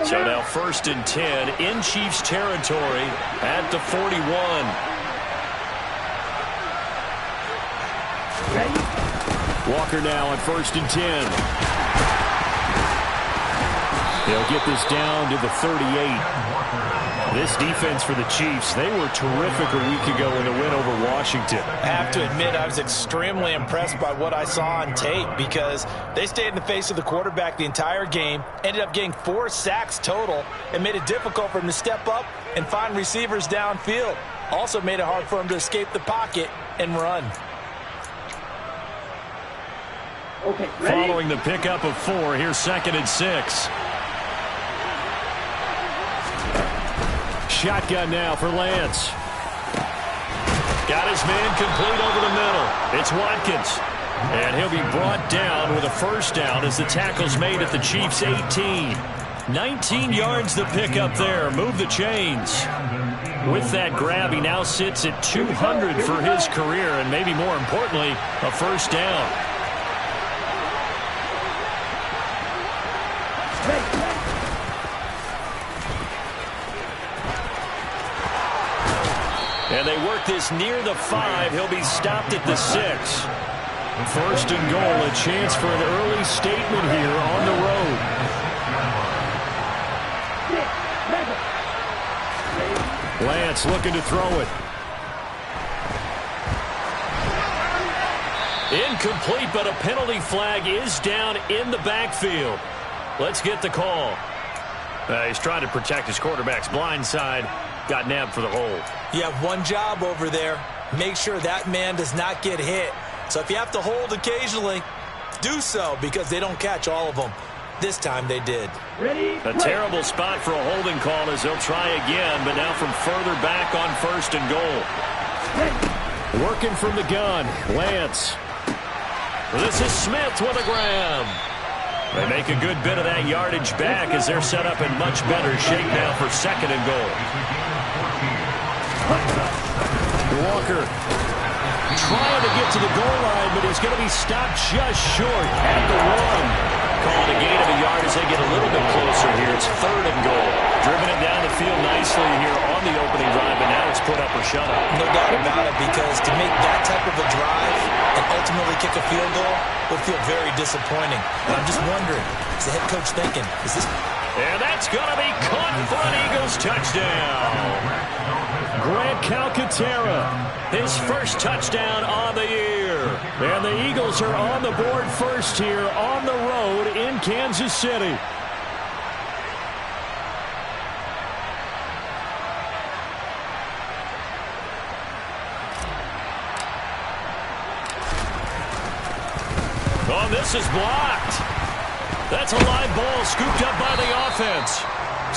So now 1st and 10 in Chiefs territory at the 41. Walker now on 1st and 10. They'll get this down to the 38. This defense for the Chiefs, they were terrific a week ago in the win over Washington. I have to admit, I was extremely impressed by what I saw on tape because they stayed in the face of the quarterback the entire game, ended up getting 4 sacks total, and made it difficult for him to step up and find receivers downfield. Also made it hard for him to escape the pocket and run. Okay, following the pickup of 4, here's 2nd and 6. Shotgun now for Lance. Got his man complete over the middle. It's Watkins. And he'll be brought down with a 1st down as the tackle's made at the Chiefs' 18. 19 yards to pick up there. Move the chains. With that grab, he now sits at 200 for his career, and maybe more importantly, a 1st down. And they work this near the 5. He'll be stopped at the 6. 1st and goal, a chance for an early statement here on the road. Lance looking to throw it. Incomplete, but a penalty flag is down in the backfield. Let's get the call. He's trying to protect his quarterback's blind side. Got nabbed for the hold. You have one job over there. Make sure that man does not get hit. So if you have to hold occasionally, do so because they don't catch all of them. This time they did. A terrible spot for a holding call as they'll try again, but now from further back on 1st and goal. Working from the gun, Lance. This is Smith with a grab. They make a good bit of that yardage back as they're set up in much better shape now for 2nd and goal. Walker trying to get to the goal line, but he's going to be stopped just short at the 1. Called a gain of a yard as they get a little bit closer here. It's 3rd and goal. Driven it down the field nicely here on the opening drive, and now it's put up or shut up. No doubt about it, because to make that type of a drive and ultimately kick a field goal would feel very disappointing. And I'm just wondering, is the head coach thinking, is this... And that's going to be caught for an Eagles touchdown. Grant Calcaterra, his 1st touchdown on the year. And the Eagles are on the board first here on the road in Kansas City. Oh, this is blocked. That's a live ball scooped up by the offense.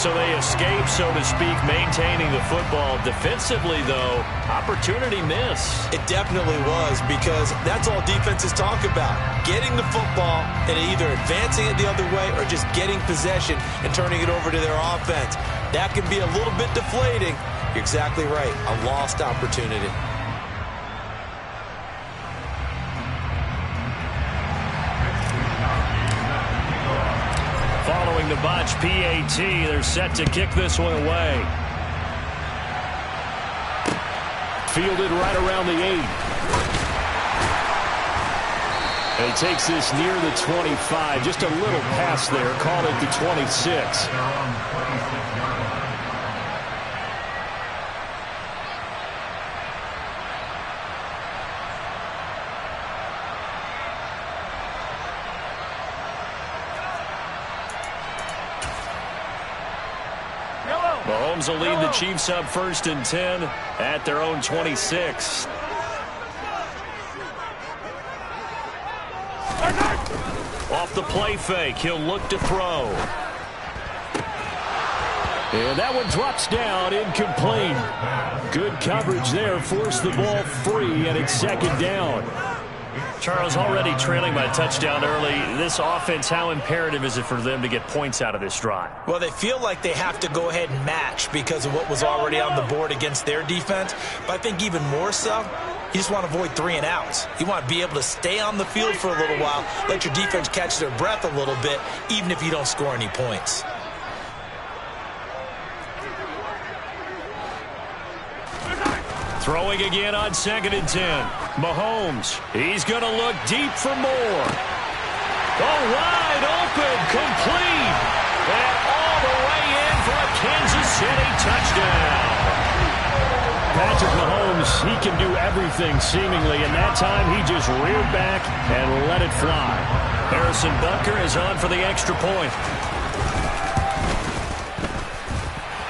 So they escape, so to speak, maintaining the football. Defensively, though, opportunity miss. It definitely was, because that's all defenses talk about. Getting the football and either advancing it the other way or just getting possession and turning it over to their offense. That can be a little bit deflating. You're exactly right. A lost opportunity. Following the botch PAT, they're set to kick this one away. Fielded right around the 8. And he takes this near the 25. Just a little pass there. Call it the 26. Mahomes will lead the Chiefs up 1st and 10 at their own 26. Off the play fake, he'll look to throw. And that one drops down, incomplete. Good coverage there, forced the ball free, and it's 2nd down. Charles, already trailing by a touchdown early. This offense, how imperative is it for them to get points out of this drive? Well, they feel like they have to go ahead and match because of what was already on the board against their defense. But I think even more so, you just want to avoid 3 and outs. You want to be able to stay on the field for a little while, let your defense catch their breath a little bit, even if you don't score any points. Throwing again on 2nd and 10. Mahomes, he's going to look deep for more. Oh, wide open, complete. And all the way in for a Kansas City touchdown. Patrick Mahomes, he can do everything seemingly, and that time he just reared back and let it fly. Harrison Butker is on for the extra point.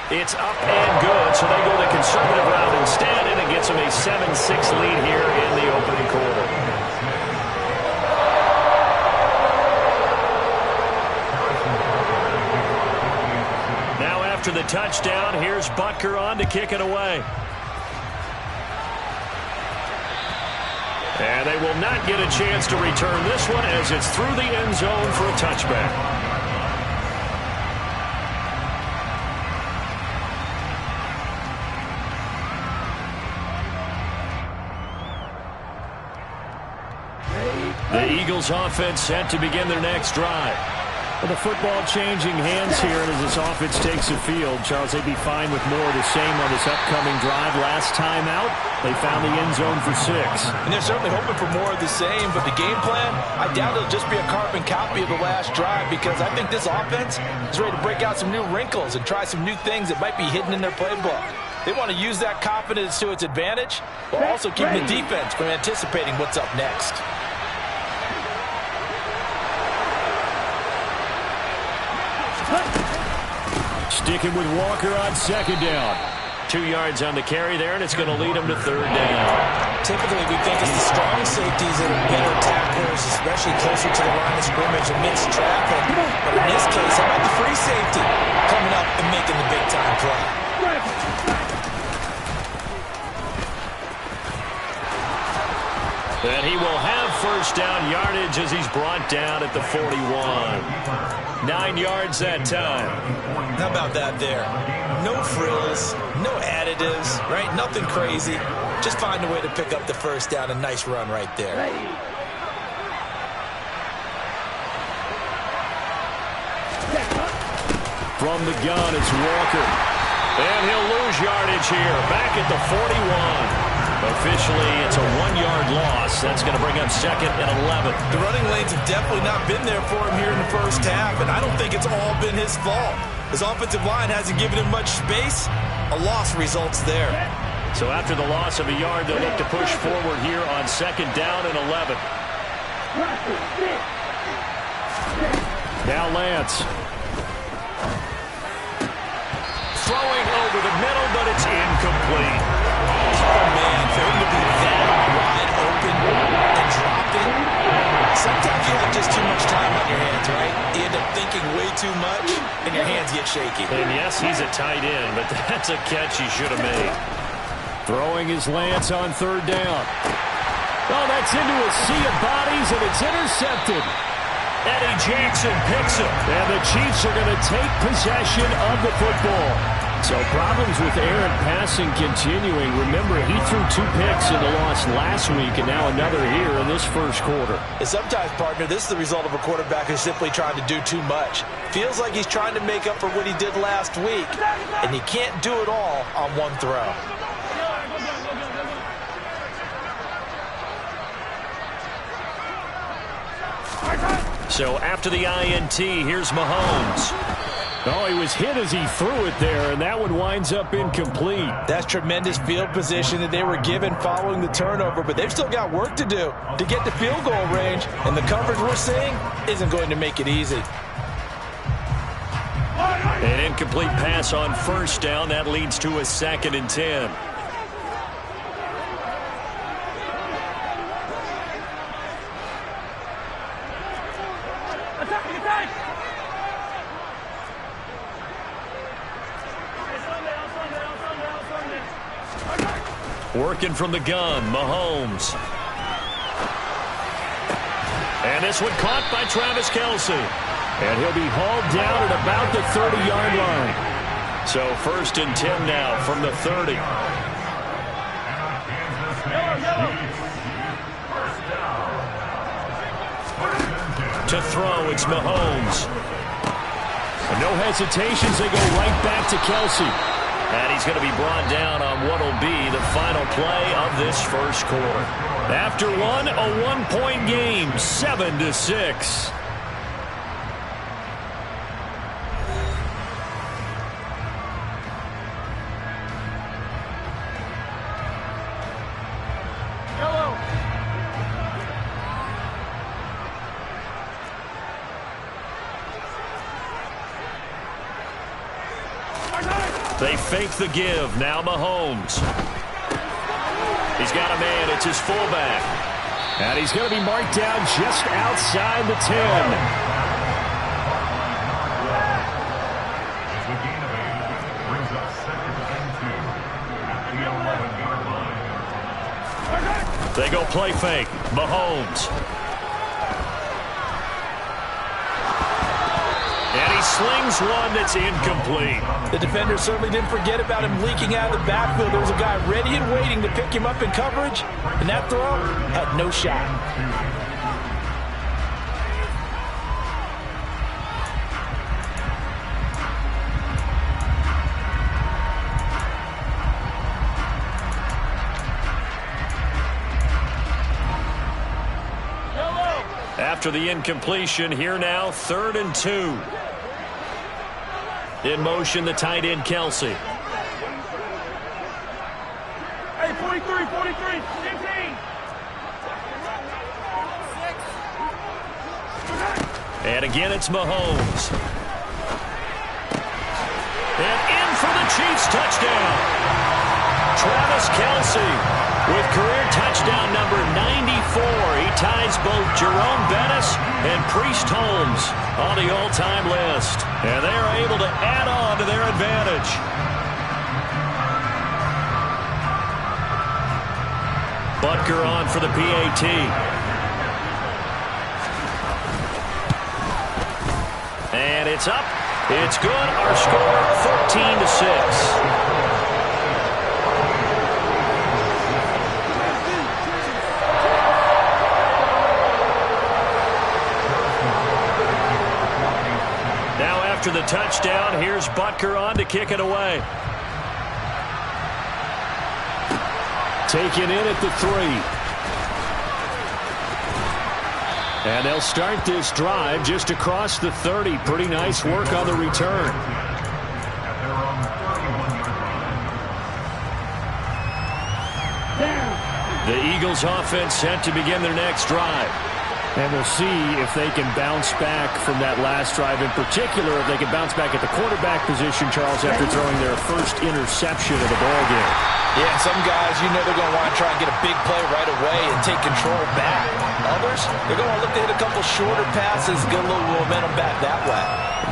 It's up and good, so they go the conservative route instead, and it gets them a 7-6 lead here in the opening quarter. Now after the touchdown, here's Butker on to kick it away. And they will not get a chance to return this one as it's through the end zone for a touchback. The Eagles offense set to begin their next drive. Well, the football changing hands here, and as this offense takes the field, Charles, they'd be fine with more of the same on this upcoming drive. Last time out, they found the end zone for 6. And they're certainly hoping for more of the same, but the game plan, I doubt it'll just be a carbon copy of the last drive, because I think this offense is ready to break out some new wrinkles and try some new things that might be hidden in their playbook. They want to use that confidence to its advantage, while also keeping the defense from anticipating what's up next. Sticking with Walker on 2nd down. 2 yards on the carry there, and it's going to lead him to 3rd down. Typically, we think it's the strong safeties that are better tacklers, especially closer to the line of scrimmage amidst traffic. But in this case, how about the free safety coming up and making the big-time play? And he will have 1st down yardage as he's brought down at the 41. 9 yards that time. How about that there? No frills, no additives, right? Nothing crazy. Just find a way to pick up the 1st down. A nice run right there. From the gun, it's Walker. And he'll lose yardage here. Back at the 41. Officially, it's a 1-yard loss. That's going to bring up 2nd and 11. The running lanes have definitely not been there for him here in the 1st half, and I don't think it's all been his fault. His offensive line hasn't given him much space. A loss results there. So after the loss of a yard, they'll look to push forward here on 2nd down and 11. Now Lance. Throwing over the middle, but it's incomplete. Oh, man, for him to be that wide open and drop it. Sometimes you have just too much time on your hands, right? You end up thinking way too much, and your hands get shaky. And yes, he's a tight end, but that's a catch he should have made. Throwing his Lance on 3rd down. Oh, that's into a sea of bodies, and it's intercepted. Eddie Jackson picks him. And the Chiefs are going to take possession of the football. So problems with errant passing continuing. Remember, he threw 2 picks in the loss last week, and now another here in this 1st quarter. And sometimes, partner, this is the result of a quarterback who's simply trying to do too much. Feels like he's trying to make up for what he did last week, and he can't do it all on one throw. So after the INT, here's Mahomes. Oh, he was hit as he threw it there, and that one winds up incomplete. That's tremendous field position that they were given following the turnover, but they've still got work to do to get to field goal range, and the coverage we're seeing isn't going to make it easy. An incomplete pass on 1st down. That leads to a 2nd and 10. Working from the gun, Mahomes. And this one caught by Travis Kelce. And he'll be hauled down at about the 30-yard line. So 1st and 10 now from the 30. To throw, it's Mahomes. And no hesitations, they go right back to Kelce. And he's going to be brought down on what will be the final play of this first quarter. After one, a one-point game, 7-6. They fake the give. Now Mahomes. He's got a man. It's his fullback. And he's going to be marked down just outside the 10. They go play fake. Mahomes. And he slings one that's incomplete. The defender certainly didn't forget about him leaking out of the backfield. There was a guy ready and waiting to pick him up in coverage, and that throw had no shot. After the incompletion, here now, 3rd and 2. In motion, the tight end, Kelsey. Hey, 43, 15. And again, it's Mahomes. And in for the Chiefs touchdown. Travis Kelsey with career touchdown number 94. He ties both Jerome Bettis and Priest Holmes on the all-time list. And they are able to add on to their advantage. Butker on for the PAT. And it's up. It's good. Our score, 14-6. After the touchdown, here's Butker on to kick it away. Taken in at the 3. And they'll start this drive just across the 30. Pretty nice work on the return. The Eagles offense set to begin their next drive. And we'll see if they can bounce back from that last drive. In particular, if they can bounce back at the quarterback position, Charles, after throwing their first interception of the ball game. Yeah, some guys, you know they're going to want to try and get a big play right away and take control back. Others, they're going to look to hit a couple shorter passes, get a little momentum back that way.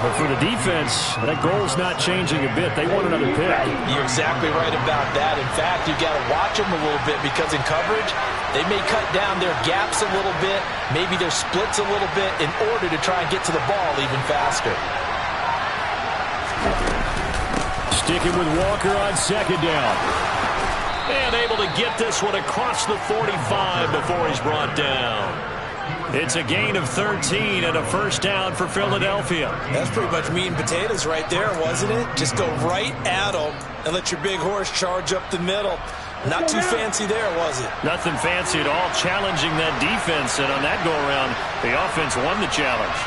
But for the defense, that goal's not changing a bit. They want another pick. You're exactly right about that. In fact, you've got to watch them a little bit because in coverage, they may cut down their gaps a little bit, maybe their splits a little bit in order to try and get to the ball even faster. Sticking with Walker on 2nd down. And able to get this one across the 45 before he's brought down. It's a gain of 13 and a first down for Philadelphia. That's pretty much meat and potatoes right there, wasn't it? Just go right at them and let your big horse charge up the middle. Not too fancy there, was it? Nothing fancy at all, challenging that defense. And on that go-around, the offense won the challenge.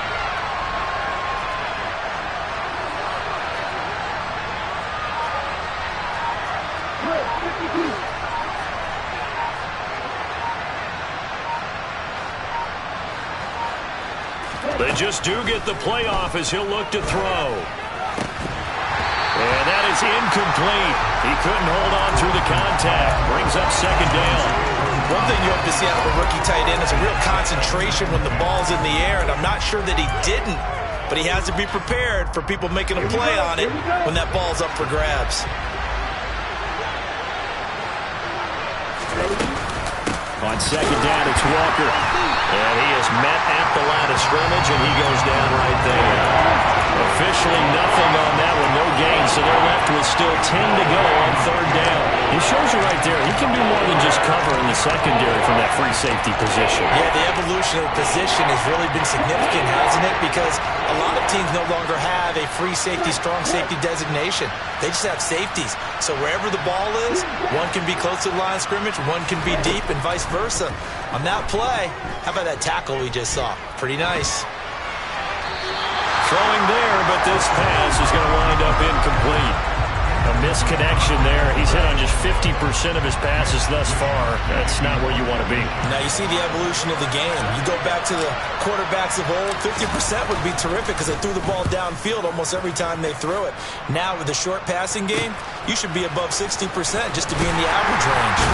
They just do get the playoff as he'll look to throw. And that is incomplete. He couldn't hold on through the contact. Brings up 2nd down. One thing you hope to see out of a rookie tight end is a real concentration when the ball's in the air, and I'm not sure that he didn't, but he has to be prepared for people making a play on it when that ball's up for grabs. On 2nd down, it's Walker. And he is met at the line of scrimmage, and he goes down right there. Officially nothing on that one, no gain, so they're left with still 10 to go on third down. It shows you right there, he can do more than just cover in the secondary from that free safety position. Yeah, the evolution of the position has really been significant, hasn't it? Because a lot of teams no longer have a free safety, strong safety designation. They just have safeties. So wherever the ball is, one can be close to the line of scrimmage, one can be deep, and vice versa. On that play, how about that tackle we just saw? Pretty nice. Throwing there, but this pass is going to wind up incomplete. A misconnection there. He's hit on just 50% of his passes thus far. That's not where you want to be. Now you see the evolution of the game. You go back to the quarterbacks of old, 50% would be terrific because they threw the ball downfield almost every time they threw it. Now with the short passing game, you should be above 60% just to be in the average range.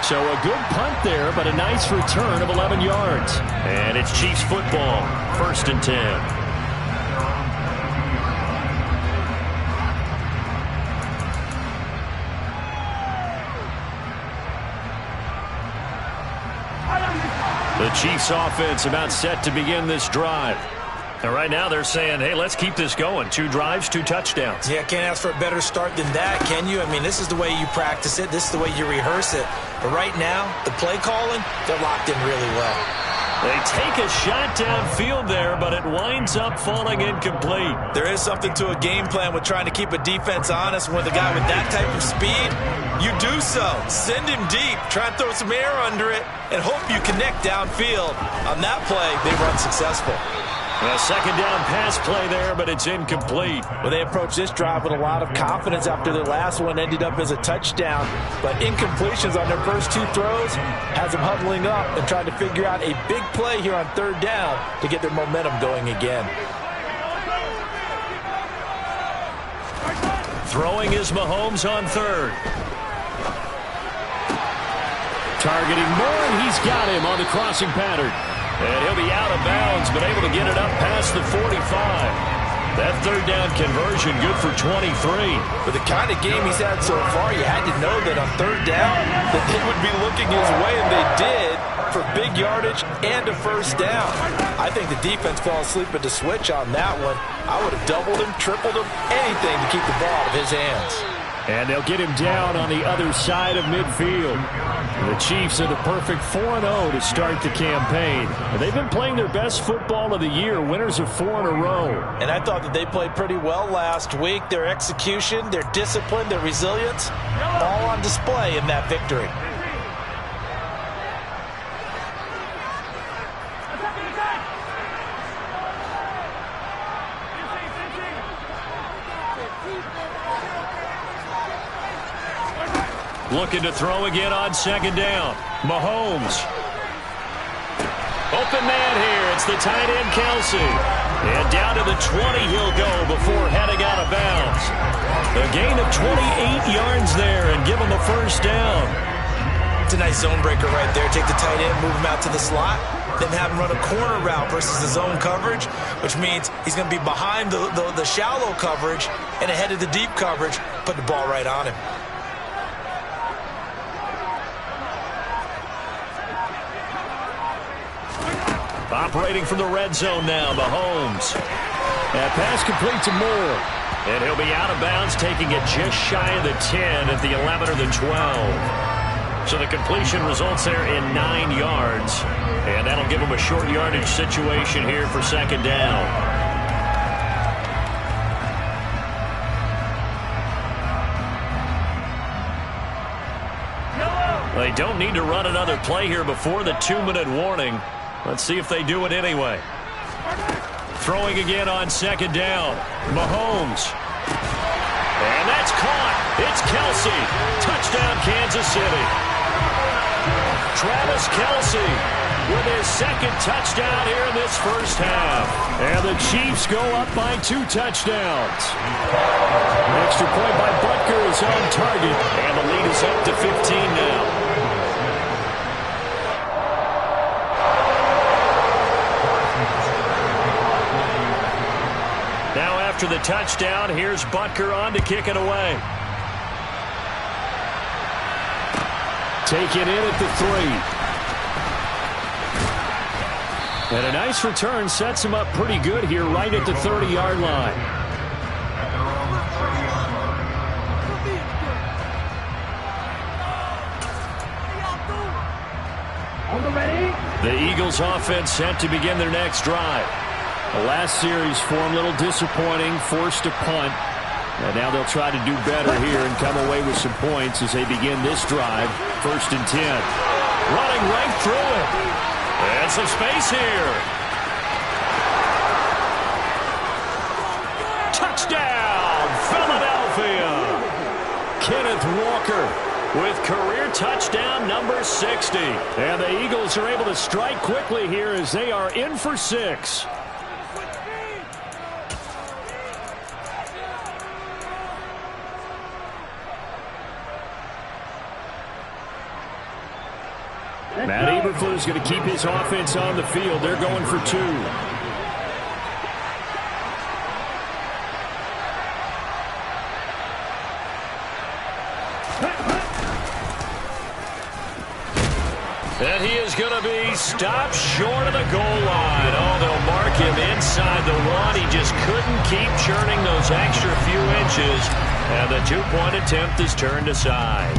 So a good punt there, but a nice return of 11 yards. And it's Chiefs football, 1st and 10. The Chiefs offense about set to begin this drive. And right now they're saying, hey, let's keep this going. 2 drives, 2 touchdowns. Yeah, can't ask for a better start than that, can you? I mean, this is the way you practice it. This is the way you rehearse it. But right now, the play calling, they're locked in really well. They take a shot downfield there, but it winds up falling incomplete. There is something to a game plan with trying to keep a defense honest. With a guy with that type of speed, you do so. Send him deep, try and throw some air under it, and hope you connect downfield. On that play, they run successful. A 2nd down pass play there, but it's incomplete. Well, they approached this drive with a lot of confidence after their last one ended up as a touchdown. But incompletions on their first 2 throws has them huddling up and trying to figure out a big play here on 3rd down to get their momentum going again. Throwing is Mahomes on 3rd. Targeting Moore, and he's got him on the crossing pattern. And he'll be out of bounds, but able to get it up past the 45. That 3rd down conversion good for 23. For the kind of game he's had so far, you had to know that on 3rd down that they would be looking his way, and they did, for big yardage and a 1st down. I think the defense fell asleep at the switch on that one. I would have doubled him, tripled him, anything to keep the ball out of his hands. And they'll get him down on the other side of midfield. The Chiefs are the perfect 4-0 to start the campaign. They've been playing their best football of the year, winners of 4 in a row. And I thought that they played pretty well last week. Their execution, their discipline, their resilience, all on display in that victory. Looking to throw again on 2nd down. Mahomes. Open man here. It's the tight end, Kelce. And down to the 20 he'll go before heading out of bounds. A gain of 28 yards there and give him a 1st down. It's a nice zone breaker right there. Take the tight end, move him out to the slot, then have him run a corner route versus the zone coverage, which means he's going to be behind the shallow coverage and ahead of the deep coverage. Put the ball right on him. Operating from the red zone now, Mahomes. That pass complete to Moore. And he'll be out of bounds, taking it just shy of the 10 at the 11 or the 12. So the completion results there in 9 yards. And that'll give him a short yardage situation here for 2nd down. They don't need to run another play here before the 2-minute warning. Let's see if they do it anyway. Throwing again on 2nd down. Mahomes. And that's caught. It's Kelce. Touchdown, Kansas City. Travis Kelce with his 2nd touchdown here in this 1st half. And the Chiefs go up by 2 touchdowns. An extra point by Butker is on target. And the lead is up to 15 now. After the touchdown, here's Butker on to kick it away. Taken in at the 3. And a nice return sets him up pretty good here right at the 30-yard line. Eagles offense set to begin their next drive. The last series for them, a little disappointing, forced a punt. And now they'll try to do better here and come away with some points as they begin this drive. 1st and 10. Running right through it. And some space here. Touchdown, Philadelphia. Kenneth Walker with career touchdown number 60. And the Eagles are able to strike quickly here as they are in for 6. Matt Eberflus going to keep his offense on the field. They're going for 2. And he is going to be stopped short of the goal line. Oh, they'll mark him inside the 1. He just couldn't keep churning those extra few inches. And the 2-point attempt is turned aside.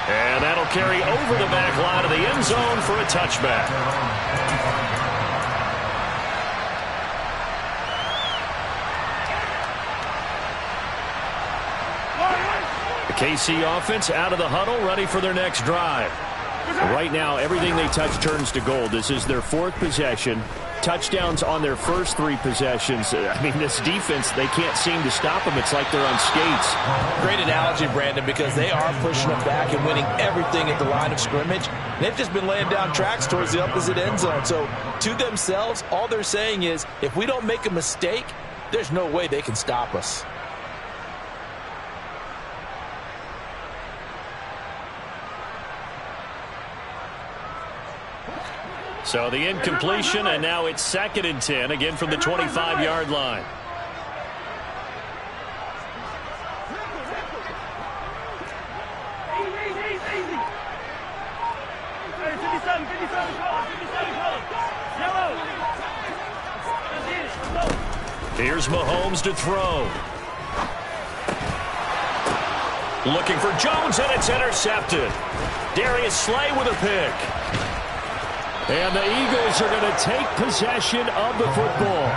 And that'll carry over the back line of the end zone for a touchback. The KC offense out of the huddle, ready for their next drive. Right now, everything they touch turns to gold. This is their 4th possession. Touchdowns on their first 3 possessions. I mean, this defense, they can't seem to stop them. It's like they're on skates. Great analogy, Brandon, because they are pushing them back and winning everything at the line of scrimmage. They've just been laying down tracks towards the opposite end zone. So, to themselves, all they're saying is, if we don't make a mistake, there's no way they can stop us. So the incompletion, and now it's 2nd and 10, again from the 25-yard line. Here's Mahomes to throw. Looking for Jones, and it's intercepted. Darius Slay with a pick. And the Eagles are going to take possession of the football.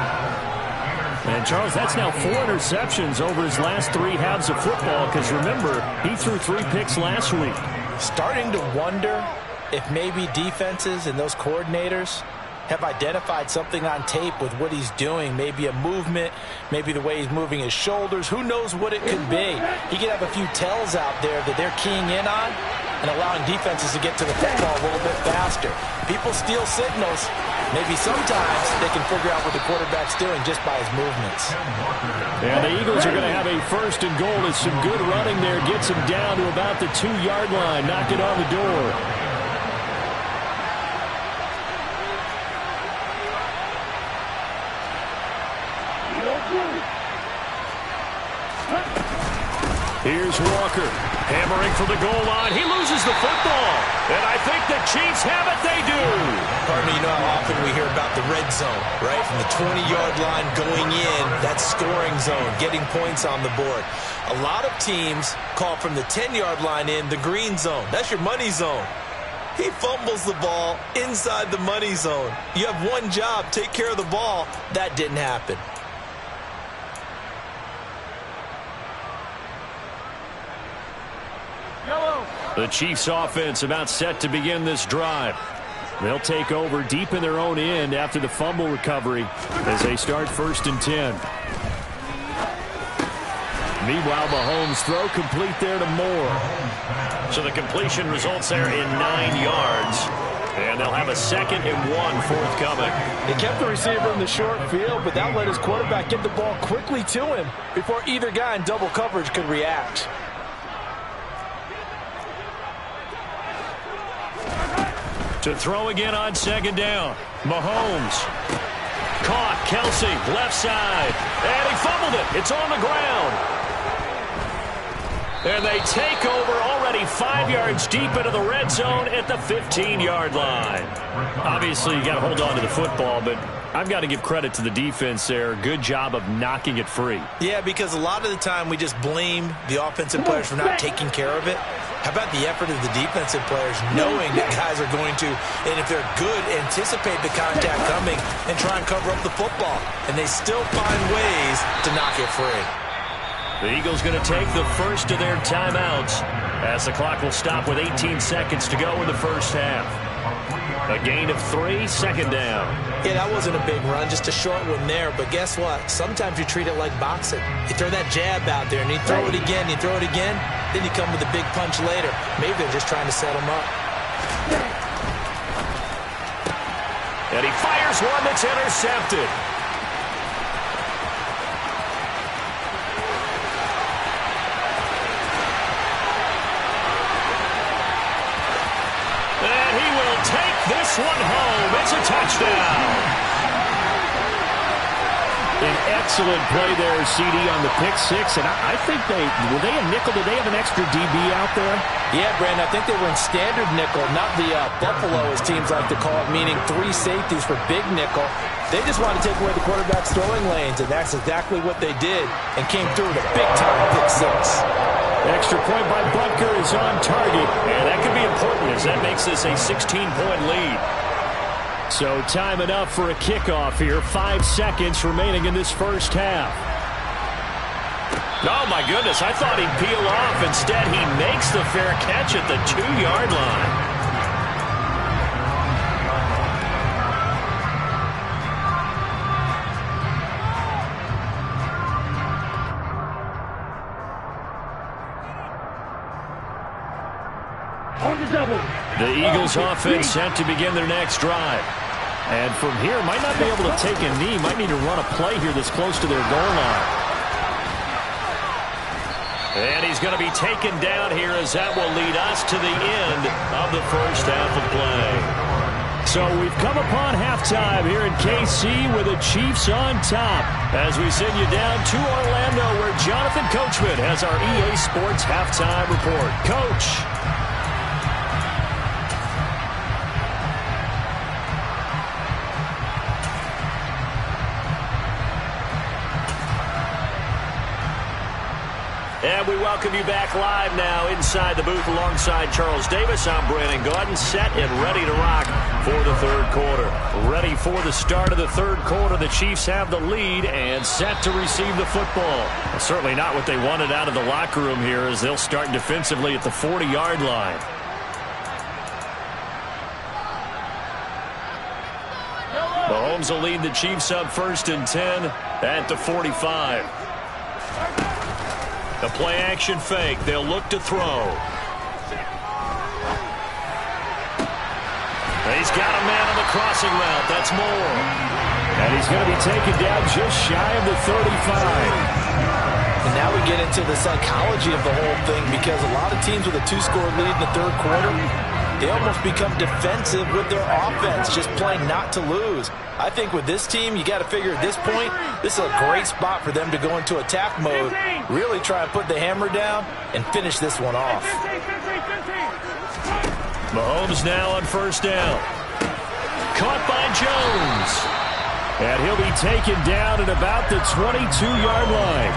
And, Charles, that's now 4 interceptions over his last 3 halves of football because, remember, he threw 3 picks last week. Starting to wonder if maybe defenses and those coordinators have identified something on tape with what he's doing. Maybe a movement, maybe the way he's moving his shoulders. Who knows what it could be? He could have a few tells out there that they're keying in on and allowing defenses to get to the football a little bit faster. People steal signals. Maybe sometimes they can figure out what the quarterback's doing just by his movements. And the Eagles are going to have a 1st and goal as some good running there gets him down to about the 2-yard line. Knock it on the door. Here's Walker, hammering for the goal line. He loses the football, and I think the Chiefs have it. They do. Pardon me, you know how often we hear about the red zone, right? From the 20-yard line going in, that scoring zone, getting points on the board. A lot of teams call from the 10-yard line in the green zone. That's your money zone. He fumbles the ball inside the money zone. You have one job, take care of the ball. That didn't happen. The Chiefs offense about set to begin this drive. They'll take over deep in their own end after the fumble recovery as they start 1st and 10. Meanwhile, Mahomes throw complete there to Moore. So the completion results there in 9 yards. And they'll have a 2nd and 1 forthcoming. He kept the receiver in the short field, but that let his quarterback get the ball quickly to him before either guy in double coverage could react. To throw again on 2nd down. Mahomes. Caught. Kelsey, left side. And he fumbled it. It's on the ground. And they take over already 5 yards deep into the red zone at the 15-yard line. Obviously, you got to hold on to the football, but I've got to give credit to the defense there. Good job of knocking it free. Yeah, because a lot of the time we just blame the offensive players for not taking care of it. How about the effort of the defensive players knowing that guys are going to, and if they're good, anticipate the contact coming and try and cover up the football. And they still find ways to knock it free. The Eagles going to take the first of their timeouts as the clock will stop with 18 seconds to go in the first half. A gain of 3, second down. Yeah, that wasn't a big run, just a short one there. But guess what? Sometimes you treat it like boxing. You throw that jab out there, and you throw it again, then you come with a big punch later. Maybe they're just trying to set him up. And he fires one that's intercepted. And he will take this one home. It's a touchdown. An excellent play there, CD, on the pick six. And I think were they a nickel? Did they have an extra DB out there? Yeah, Brandon, I think they were in standard nickel, not the Buffalo, as teams like to call it, meaning 3 safeties for big nickel. They just wanted to take away the quarterback's throwing lanes, and that's exactly what they did, and came through with a big-time pick six. Extra point by Butker is on target, and that could be important as that makes this a 16-point lead. So time enough for a kickoff here. 5 seconds remaining in this first half. Oh, my goodness. I thought he'd peel off. Instead, he makes the fair catch at the 2-yard line. The Eagles offense set to begin their next drive. And from here, might not be able to take a knee. Might need to run a play here that's close to their goal line. And he's going to be taken down here as that will lead us to the end of the first half of play. So we've come upon halftime here in KC with the Chiefs on top as we send you down to Orlando where Jonathan Coachman has our EA Sports halftime report. Coach. And we welcome you back live now inside the booth alongside Charles Davis. I'm Brandon Gaudin, set and ready to rock for the third quarter. Ready for the start of the third quarter. The Chiefs have the lead and set to receive the football. Well, certainly not what they wanted out of the locker room here as they'll start defensively at the 40-yard line. Mahomes will lead the Chiefs up 1st and 10 at the 45. The play-action fake. They'll look to throw. He's got a man on the crossing route. That's Moore. And he's going to be taken down just shy of the 35. And now we get into the psychology of the whole thing because a lot of teams with a 2-score lead in the third quarter, they almost become defensive with their offense, just playing not to lose. I think with this team, you got to figure at this point, this is a great spot for them to go into attack mode, really try and put the hammer down and finish this one off. Mahomes now on 1st down. Caught by Jones. And he'll be taken down at about the 22-yard line.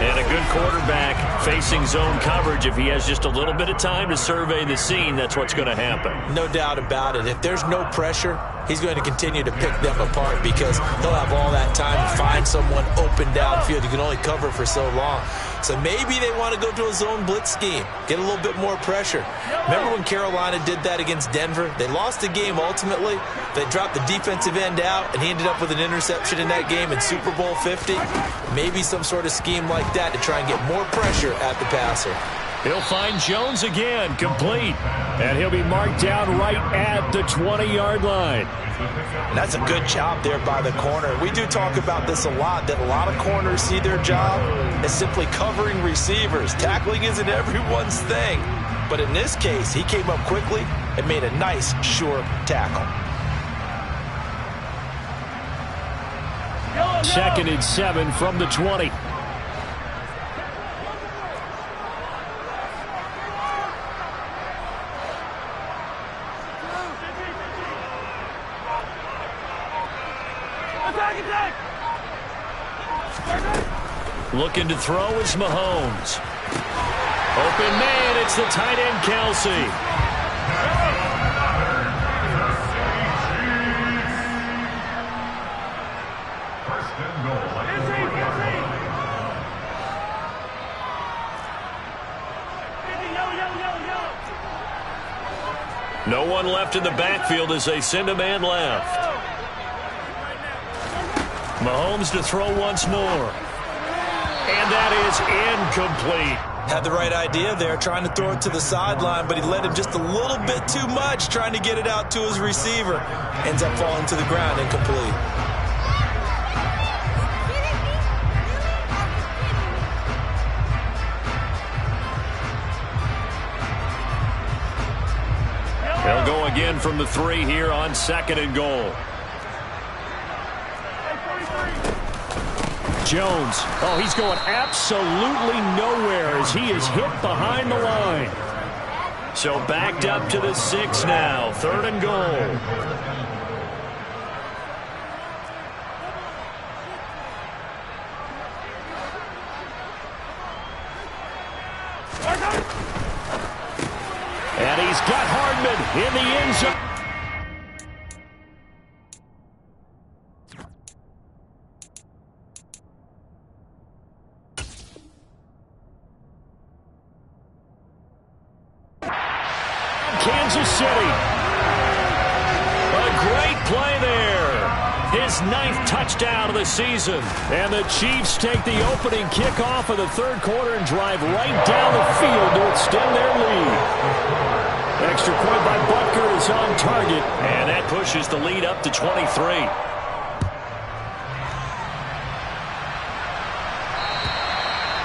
And a good quarterback facing zone coverage. If he has just a little bit of time to survey the scene, that's what's going to happen. No doubt about it. If there's no pressure, he's going to continue to pick them apart because he'll have all that time to find someone open downfield. You can only cover for so long. So maybe they want to go to a zone blitz scheme, get a little bit more pressure. Remember when Carolina did that against Denver? They lost the game ultimately. They dropped the defensive end out, and he ended up with an interception in that game in Super Bowl 50. Maybe some sort of scheme like that to try and get more pressure at the passer. He'll find Jones again, complete. And he'll be marked down right at the 20-yard line. And that's a good job there by the corner. We do talk about this a lot, that a lot of corners see their job as simply covering receivers. Tackling isn't everyone's thing. But in this case, he came up quickly and made a nice, sure tackle. 2nd and 7 from the 20. Looking to throw is Mahomes. Open man, it's the tight end, Kelsey. No one left in the backfield as they send a man left. Mahomes to throw once more. And that is incomplete. Had the right idea there, trying to throw it to the sideline, but he led him just a little bit too much, trying to get it out to his receiver. Ends up falling to the ground, incomplete. They'll go again from the 3 here on 2nd and goal. Jones. Oh, he's going absolutely nowhere as he is hit behind the line. So backed up to the 6 now. 3rd and goal. And he's got Hardman in the end zone. Kansas City. A great play there. His 9th touchdown of the season. And the Chiefs take the opening kickoff of the 3rd quarter and drive right down the field to extend their lead. Extra point by Butker is on target. And that pushes the lead up to 23.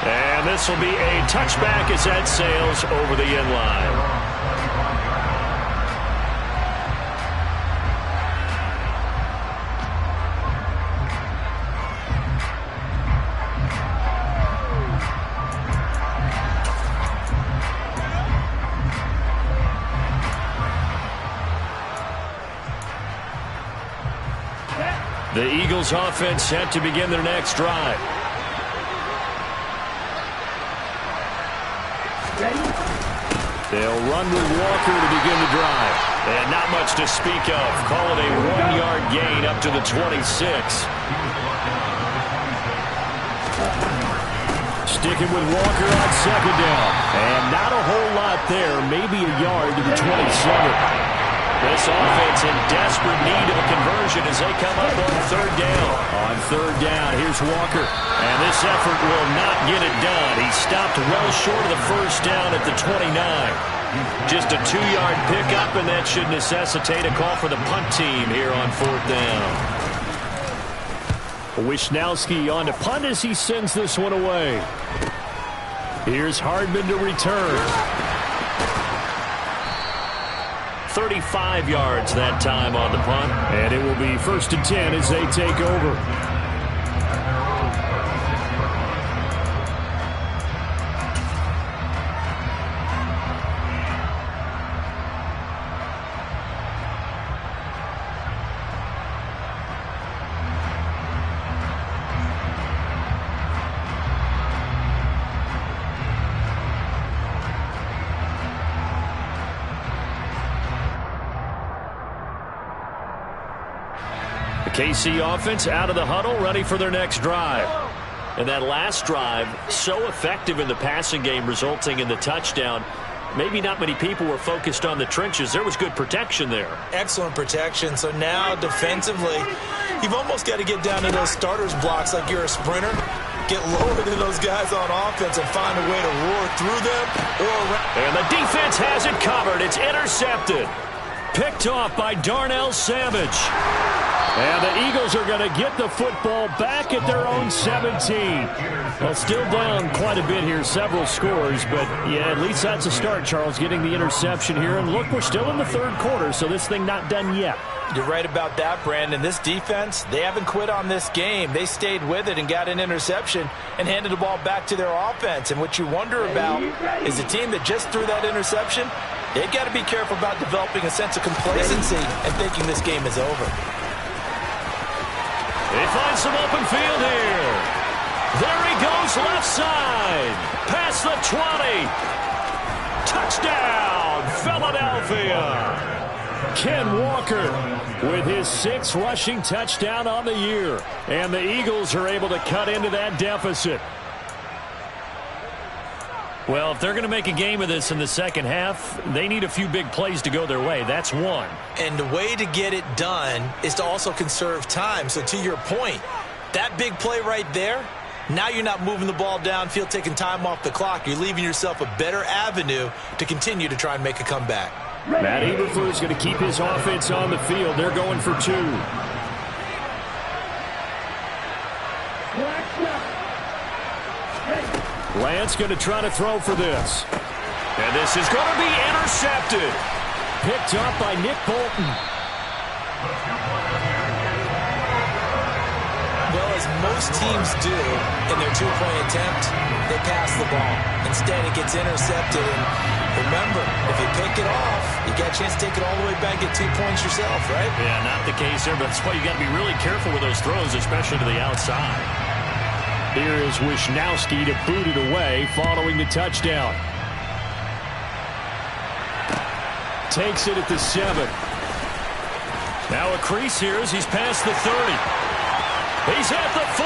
And this will be a touchback as that sails over the end line. The Eagles offense set to begin their next drive. They'll run with Walker to begin the drive. And not much to speak of. Call it a 1-yard gain up to the 26. Sticking with Walker on 2nd down. And not a whole lot there. Maybe a yard to the 27. This offense in desperate need of a conversion as they come up on 3rd down. On 3rd down, here's Walker. And this effort will not get it done. He stopped well short of the 1st down at the 29. Just a 2-yard pickup, and that should necessitate a call for the punt team here on 4th down. Wisnowski on to punt as he sends this one away. Here's Hardman to return. 35 yards that time on the punt. And it will be 1st and 10 as they take over. KC offense out of the huddle, ready for their next drive. And that last drive, so effective in the passing game, resulting in the touchdown. Maybe not many people were focused on the trenches. There was good protection there. Excellent protection. So now defensively, you've almost got to get down to those starters blocks like you're a sprinter. Get lower than those guys on offense and find a way to roar through them or around. And the defense has it covered. It's intercepted. Picked off by Darnell Savage. And the Eagles are going to get the football back at their own 17. Well, still down quite a bit here, several scores, but yeah, at least that's a start, Charles, getting the interception here. And look, we're still in the 3rd quarter, so this thing not done yet. You're right about that, Brandon. This defense, they haven't quit on this game. They stayed with it and got an interception and handed the ball back to their offense. And what you wonder about is the team that just threw that interception, they've got to be careful about developing a sense of complacency and thinking this game is over. They find some open field here. There he goes left side. Past the 20. Touchdown, Philadelphia. Ken Walker with his 6th rushing touchdown on the year. And the Eagles are able to cut into that deficit. Well, if they're going to make a game of this in the second half, they need a few big plays to go their way. That's one. And the way to get it done is to also conserve time. So to your point, that big play right there, now you're not moving the ball downfield, taking time off the clock. You're leaving yourself a better avenue to continue to try and make a comeback. Matt Eberflus is going to keep his offense on the field. They're going for 2. Lance going to try to throw for this. And this is going to be intercepted. Picked up by Nick Bolton. Well, as most teams do in their 2-point attempt, they pass the ball. Instead, it gets intercepted. And remember, if you pick it off, you got a chance to take it all the way back, get 2 points yourself, right? Yeah, not the case there, but that's why you got to be really careful with those throws, especially to the outside. Here is Wisnowski to boot it away following the touchdown. Takes it at the 7. Now a crease here as he's past the 30. He's at the 40.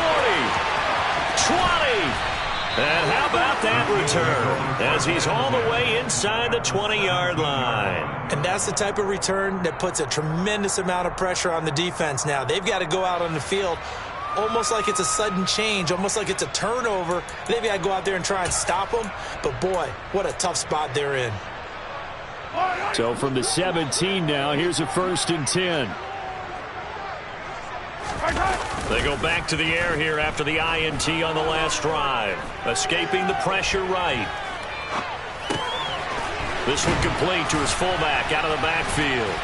20. And how about that return as he's all the way inside the 20-yard line. And that's the type of return that puts a tremendous amount of pressure on the defense now. They've got to go out on the field almost like it's a sudden change, almost like it's a turnover. They've got to go out there and try and stop them. But, boy, what a tough spot they're in. So from the 17 now, here's a 1st and 10. They go back to the air here after the INT on the last drive. Escaping the pressure right. This one complete to his fullback out of the backfield.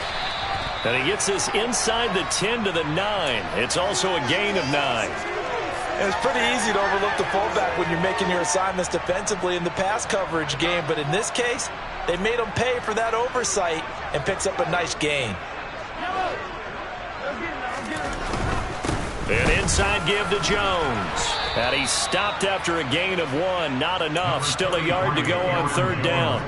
And he gets this inside the 10 to the 9. It's also a gain of 9. It's pretty easy to overlook the fullback when you're making your assignments defensively in the pass coverage game. But in this case, they made him pay for that oversight and picks up a nice gain. An inside give to Jones. And he stopped after a gain of 1. Not enough. Still a yard to go on 3rd down.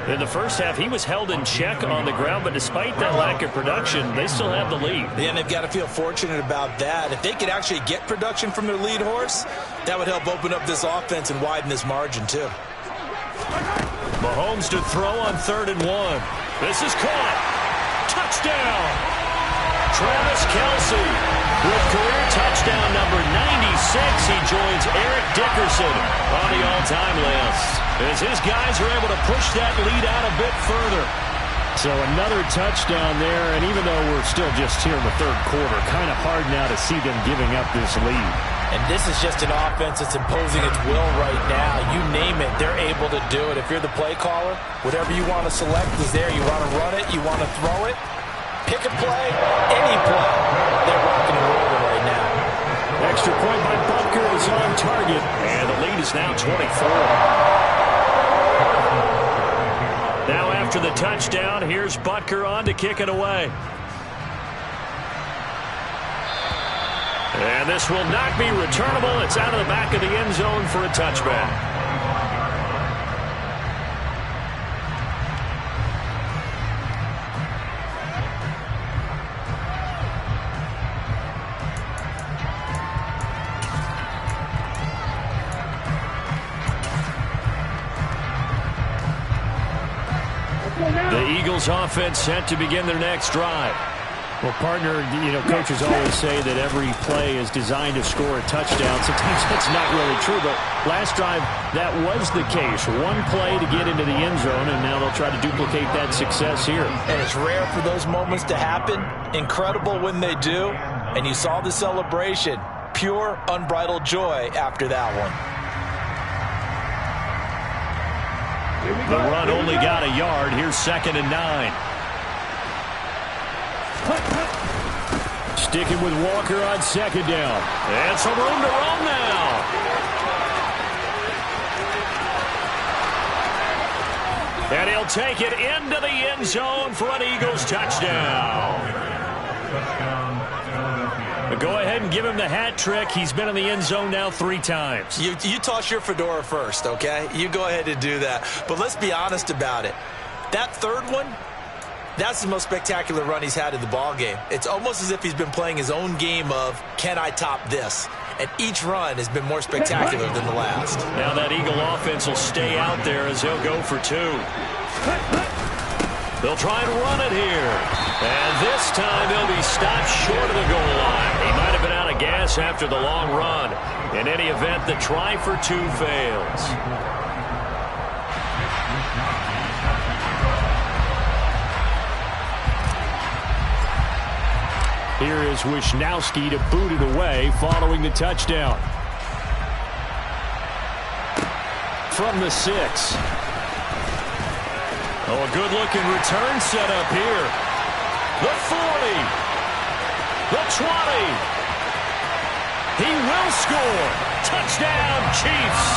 In the first half, he was held in check on the ground, but despite that lack of production, they still have the lead. Yeah, and they've got to feel fortunate about that. If they could actually get production from their lead horse, that would help open up this offense and widen this margin, too. Mahomes to throw on 3rd and 1. This is caught. Touchdown. Travis Kelce with career touchdown number 96. He joins Eric Dickerson on the all-time list as his guys are able to push that lead out a bit further. So another touchdown there, and even though we're still just here in the 3rd quarter, kind of hard now to see them giving up this lead. And this is just an offense that's imposing its will right now. You name it, they're able to do it. If you're the play caller, whatever you want to select is there. You want to run it, you want to throw it, pick a play, any play. They're rocking and rolling right now. Extra point by Butker is on target. And the lead is now 24. Now after the touchdown, here's Butker on to kick it away. And this will not be returnable. It's out of the back of the end zone for a touchback. The Eagles offense set to begin their next drive. Well, partner, coaches always say that every play is designed to score a touchdown. Sometimes that's not really true, but last drive, that was the case. One play to get into the end zone, and now they'll try to duplicate that success here. And it's rare for those moments to happen. Incredible when they do. And you saw the celebration. Pure, unbridled joy after that one. The run only got a yard. Here's 2nd and 9. Sticking with Walker on 2nd down. And some room to run now. And he'll take it into the end zone for an Eagles touchdown. Go ahead and give him the hat trick. He's been in the end zone now 3 times. You toss your fedora first, okay? You go ahead and do that. But let's be honest about it. That third one, that's the most spectacular run he's had in the ballgame. It's almost as if he's been playing his own game of, can I top this? And each run has been more spectacular than the last. Now that Eagle offense will stay out there as he'll go for 2. They'll try and run it here. And this time he'll be stopped short of the goal line. He might have been out of gas after the long run. In any event, the try for 2 fails. Here is Wisnowski to boot it away following the touchdown. From the 6. Oh, a good-looking return set up here. The 40. The 20. He will score. Touchdown, Chiefs.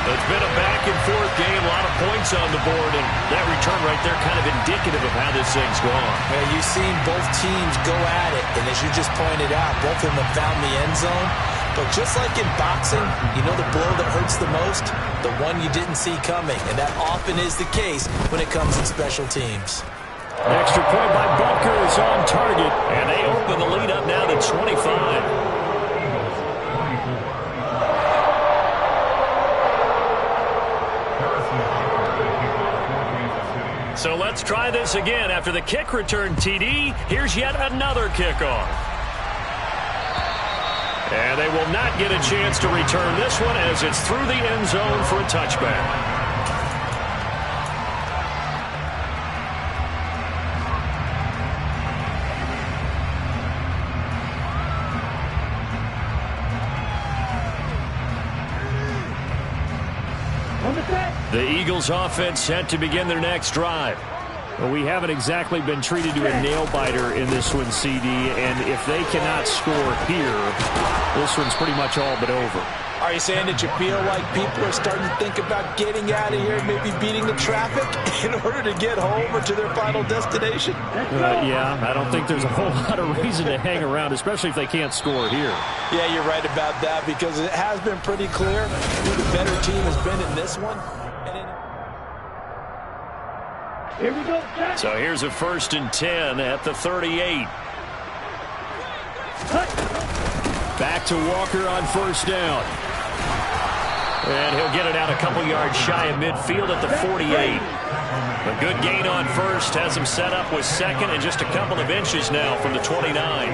It's been a back-and-forth game, a lot of points on the board, and that return right there kind of indicative of how this thing's gone. Yeah, you've seen both teams go at it, and as you just pointed out, both of them have found the end zone. But just like in boxing, you know the blow that hurts the most? The one you didn't see coming, and that often is the case when it comes in special teams. Extra point by Butker is on target. And they open the lead up now to 25. So let's try this again. After the kick return TD, here's yet another kickoff. And they will not get a chance to return this one as it's through the end zone for a touchback. The Eagles offense set to begin their next drive. Well, we haven't exactly been treated to a nail-biter in this one, CD, and if they cannot score here, this one's pretty much all but over. Are you saying that you feel like people are starting to think about getting out of here, maybe beating the traffic in order to get home or to their final destination? Yeah, I don't think there's a whole lot of reason to hang around, especially if they can't score here. Yeah, you're right about that because it has been pretty clear who the better team has been in this one. Here we go. So here's a 1st and 10 at the 38. Back to Walker on 1st down. And he'll get it out a couple yards shy of midfield at the 48. A good gain on 1st has him set up with 2nd and just a couple of inches now from the 29.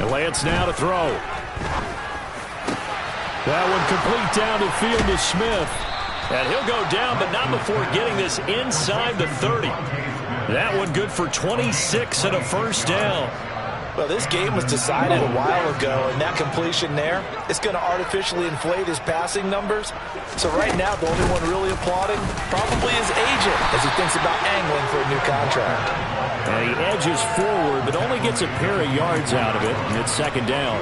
And Lance now to throw. That one complete down the field to Smith. And he'll go down, but not before getting this inside the 30. That one good for 26 and a 1st down. Well, this game was decided a while ago, and that completion there, it's going to artificially inflate his passing numbers. So right now, the only one really applauding probably his agent as he thinks about angling for a new contract. And he edges forward, but only gets a pair of yards out of it, and it's 2nd down.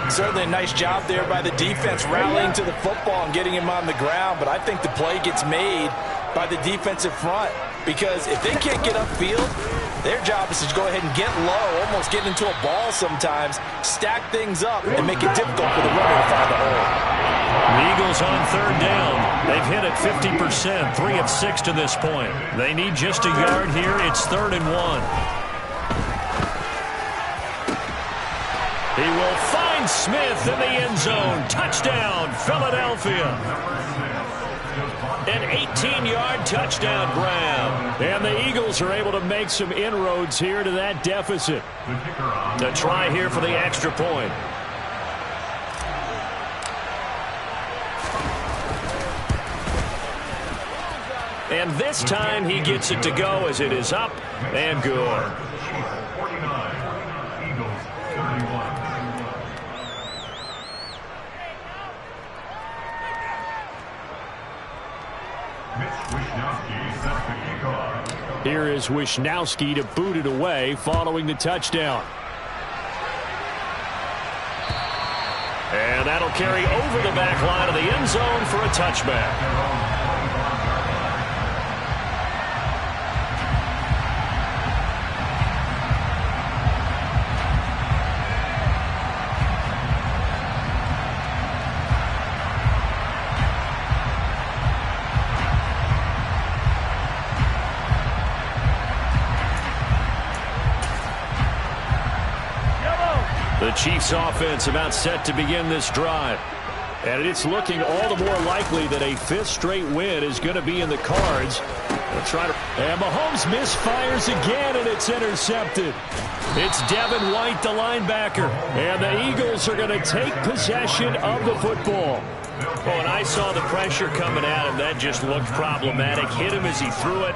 Certainly a nice job there by the defense rallying to the football and getting him on the ground, but I think the play gets made by the defensive front because if they can't get upfield, their job is to go ahead and get low, almost get into a ball sometimes, stack things up, and make it difficult for the runner to find the hole. The Eagles on 3rd down. They've hit it 50%, 3 of 6 to this point. They need just a yard here. It's 3rd and 1. He will find Smith in the end zone. Touchdown, Philadelphia. An 18-yard touchdown grab. And the Eagles are able to make some inroads here to that deficit. To try here for the extra point. And this time he gets it to go as it is up and good. Here is Wisnowski to boot it away following the touchdown. And that'll carry over the back line of the end zone for a touchback. The Chiefs offense about set to begin this drive. And it's looking all the more likely that a fifth straight win is going to be in the cards. They'll try to... And Mahomes misfires again, and it's intercepted. It's Devin White, the linebacker. And the Eagles are going to take possession of the football. Well, when I saw the pressure coming at him, that just looked problematic. Hit him as he threw it,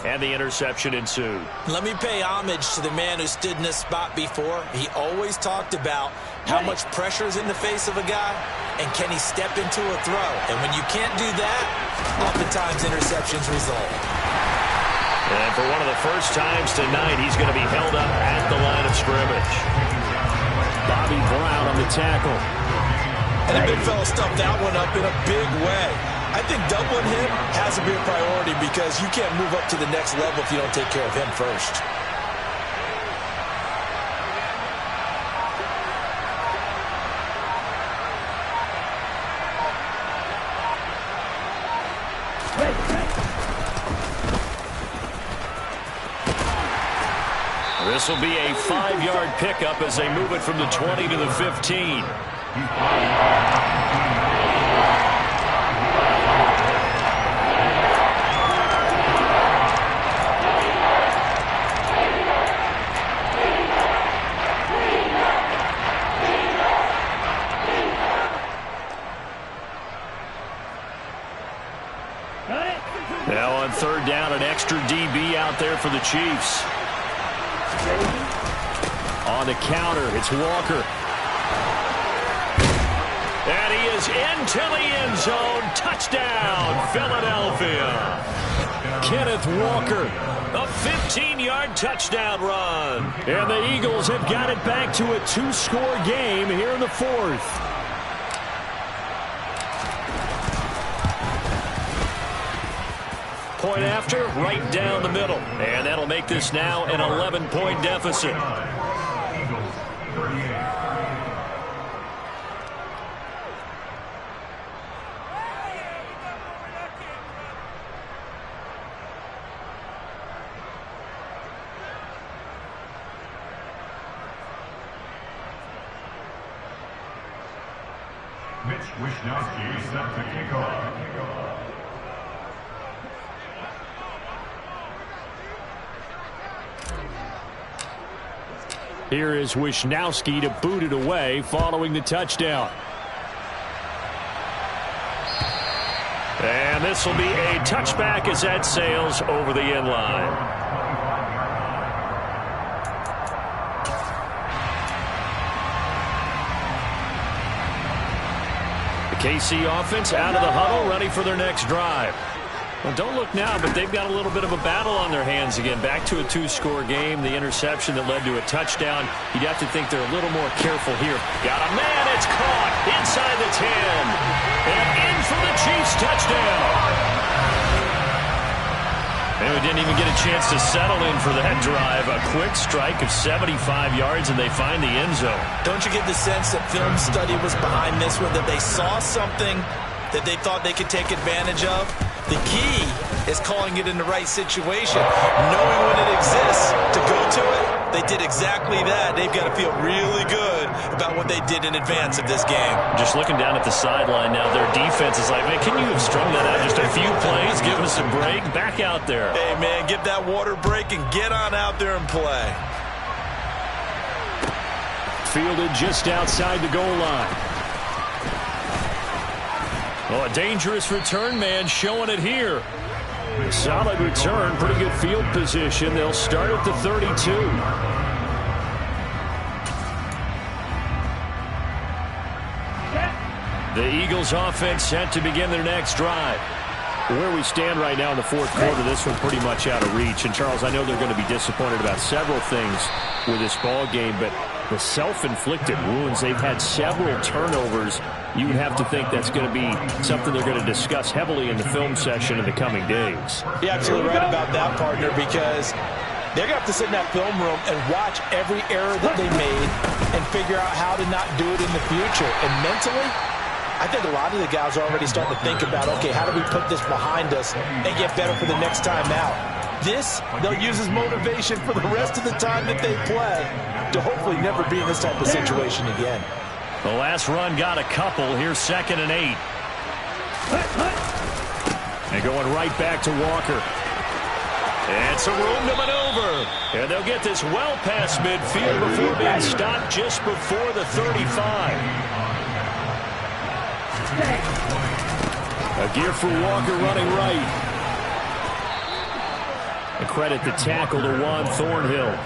and the interception ensued. Let me pay homage to the man who stood in this spot before. He always talked about how much pressure is in the face of a guy, and can he step into a throw. And when you can't do that, oftentimes interceptions result. And for one of the first times tonight, he's going to be held up at the line of scrimmage. Bobby Brown on the tackle. And the big fella stuffed that one up in a big way. I think doubling him has to be a priority because you can't move up to the next level if you don't take care of him first. This will be a 5-yard pickup as they move it from the 20 to the 15. Now on third down, an extra DB out there for the Chiefs. On the counter, it's Walker. And he is into the end zone. Touchdown, Philadelphia. Kenneth Walker. A 15-yard touchdown run. And the Eagles have got it back to a 2-score game here in the fourth. Point after, right down the middle. And that'll make this now an 11-point deficit. Mitch Wishnowsky set to kick off. Here is Wishnowsky to boot it away following the touchdown. And this will be a touchback as that sails over the end line. The KC offense out of the huddle, ready for their next drive. Well, don't look now, but they've got a little bit of a battle on their hands again. Back to a 2-score game. The interception that led to a touchdown. You'd have to think they're a little more careful here. Got a man. It's caught inside the 10. And in for the Chiefs touchdown. And we didn't even get a chance to settle in for that drive. A quick strike of 75 yards, and they find the end zone. Don't you get the sense that film study was behind this one, that they saw something that they thought they could take advantage of? The key is calling it in the right situation, knowing when it exists to go to it. They did exactly that. They've got to feel really good about what they did in advance of this game. Just looking down at the sideline now, their defense is like, man, can you have strung that out just a few plays? Give us a break. Back out there. Hey, man, give that water break and get on out there and play. Fielded just outside the goal line. Oh, a dangerous return man showing it here. Solid return, pretty good field position. They'll start at the 32. The Eagles offense set to begin their next drive. Where we stand right now in the fourth quarter, this one pretty much out of reach. And, Charles, I know they're going to be disappointed about several things with this ball game, but the self-inflicted wounds, they've had several turnovers. You would have to think that's going to be something they're going to discuss heavily in the film session in the coming days. You're absolutely right about that, partner, because they're going to have to sit in that film room and watch every error that they made and figure out how to not do it in the future. And mentally, I think a lot of the guys are already starting to think about, okay, how do we put this behind us and get better for the next time out? This, they'll use as motivation for the rest of the time that they play to hopefully never be in this type of situation again. The last run got a couple. Here's 2nd and 8. And going right back to Walker. And some room to maneuver. And they'll get this well past midfield before being stopped just before the 35. A gear for Walker running right. And credit the tackle to Juan Thornhill.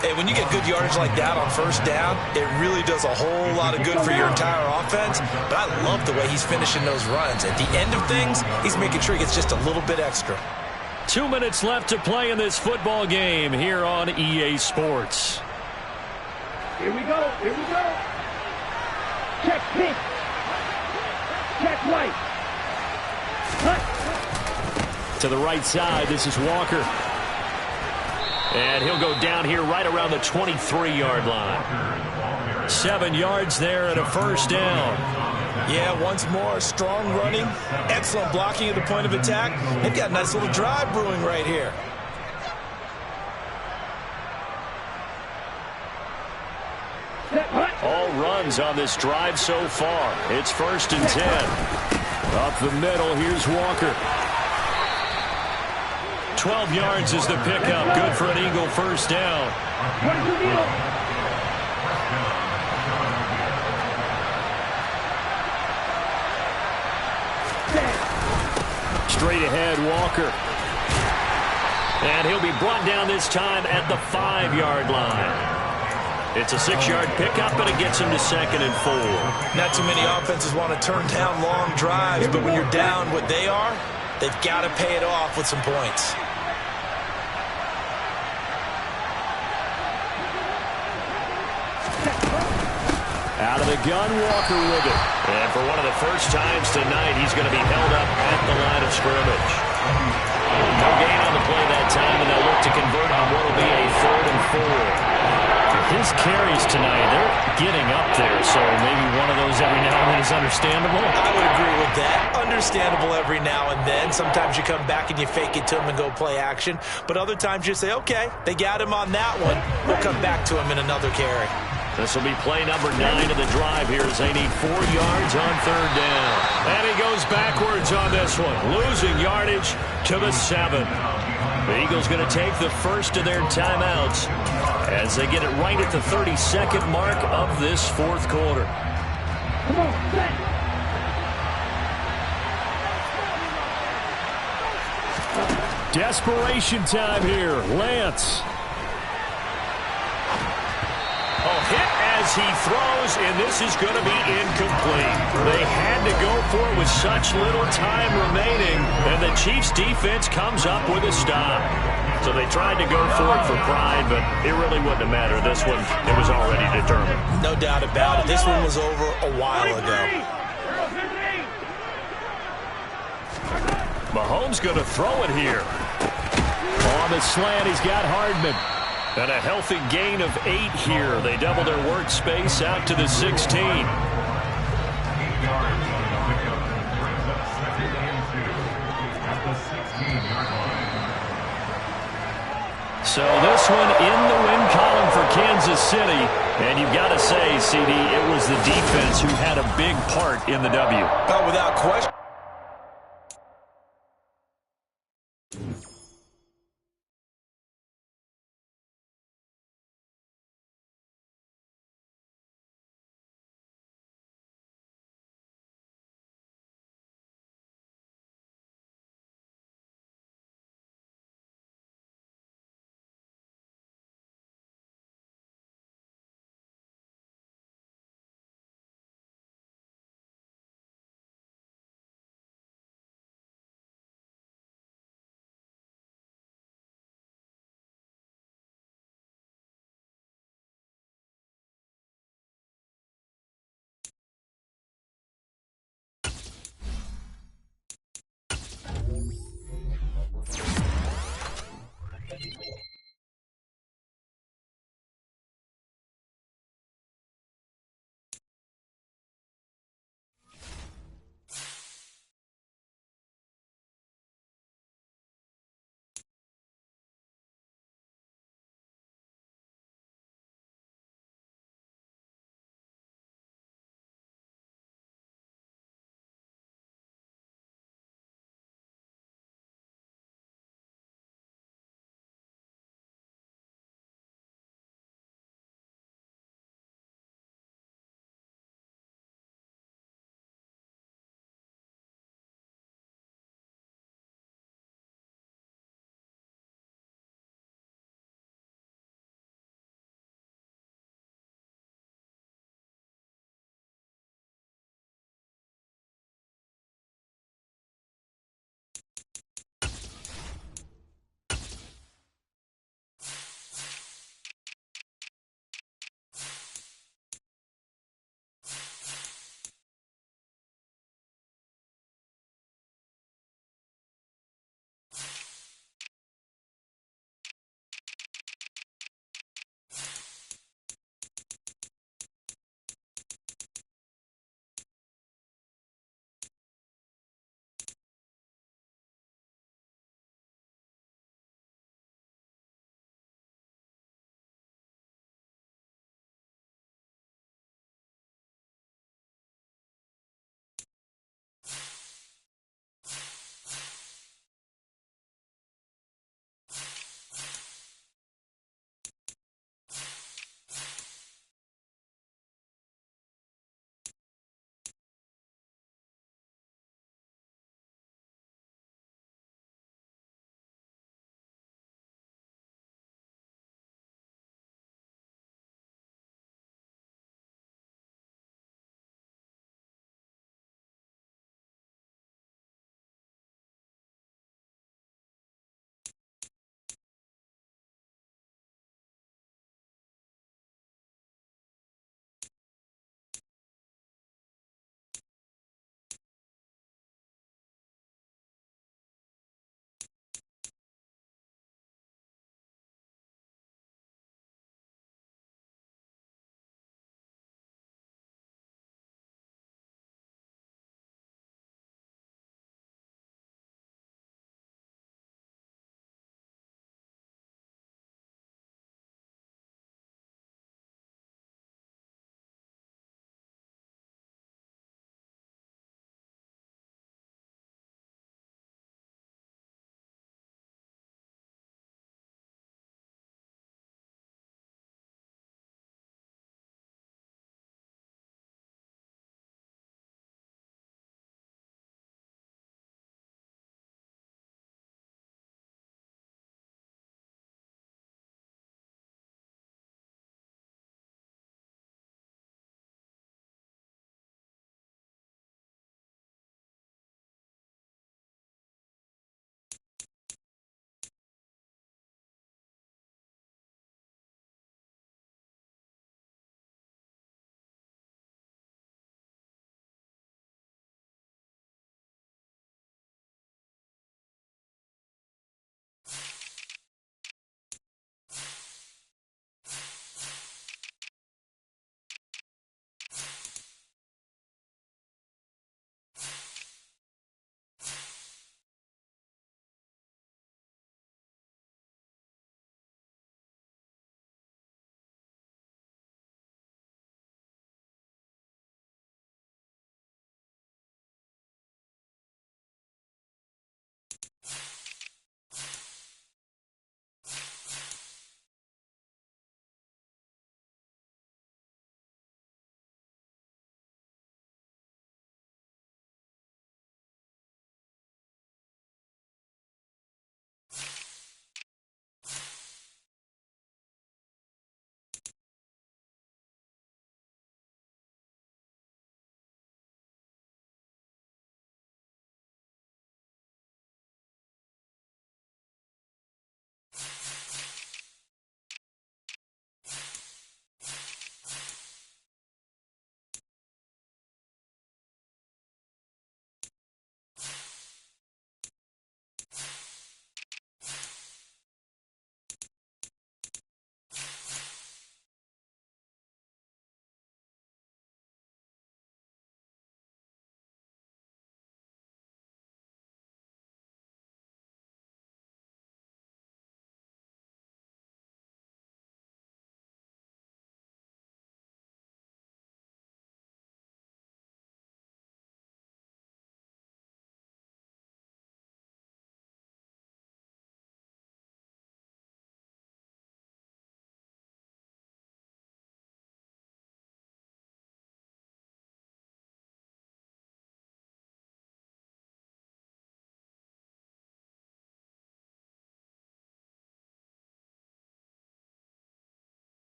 Hey, when you get good yardage like that on first down, it really does a whole lot of good for your entire offense. But I love the way he's finishing those runs. At the end of things, he's making sure he gets just a little bit extra. 2 minutes left to play in this football game here on EA Sports. Here we go. Here we go. Check pink. Check white. Cut. To the right side, this is Walker. And he'll go down here right around the 23-yard line. 7 yards there and a first down. Yeah, once more, strong running, excellent blocking at the point of attack. They've got a nice little drive brewing right here. All runs on this drive so far. It's 1st and 10. Up the middle, here's Walker. 12 yards is the pickup. Good for an Eagle first down. Straight ahead, Walker. And he'll be brought down this time at the 5-yard line. It's a 6-yard pickup, and it gets him to 2nd and 4. Not too many offenses want to turn down long drives, but when you're down what they are, they've got to pay it off with some points. Out of the gun, Walker with it. And for one of the first times tonight, he's going to be held up at the line of scrimmage. No gain on the play that time, and they'll look to convert on what will be a 3rd and 4. His carries tonight, they're getting up there, so maybe one of those every now and then is understandable. I would agree with that. Understandable every now and then. Sometimes you come back and you fake it to him and go play action. But other times you say, okay, they got him on that one. We'll come back to him in another carry. This will be play number 9 of the drive here as they need 4 yards on 3rd down. And he goes backwards on this one, losing yardage to the 7. The Eagles going to take the first of their timeouts as they get it right at the 32nd mark of this 4th quarter. Come on, set. Desperation time here. Lance. Oh, hit as he throws, and this is going to be incomplete. They had to go for it with such little time remaining, and the Chiefs' defense comes up with a stop. So they tried to go for it for pride, but it really wouldn't have mattered. This one, it was already determined. No doubt about it. This one was over a while ago. Mahomes going to throw it here. On the slant, he's got Hardman. And a healthy gain of 8 here. They double their workspace out to the 16. 8 yards on the pickup brings up 2nd and 2 at the 16-yard line. So this one in the win column for Kansas City. And you've got to say, CD, it was the defense who had a big part in the W. Without question.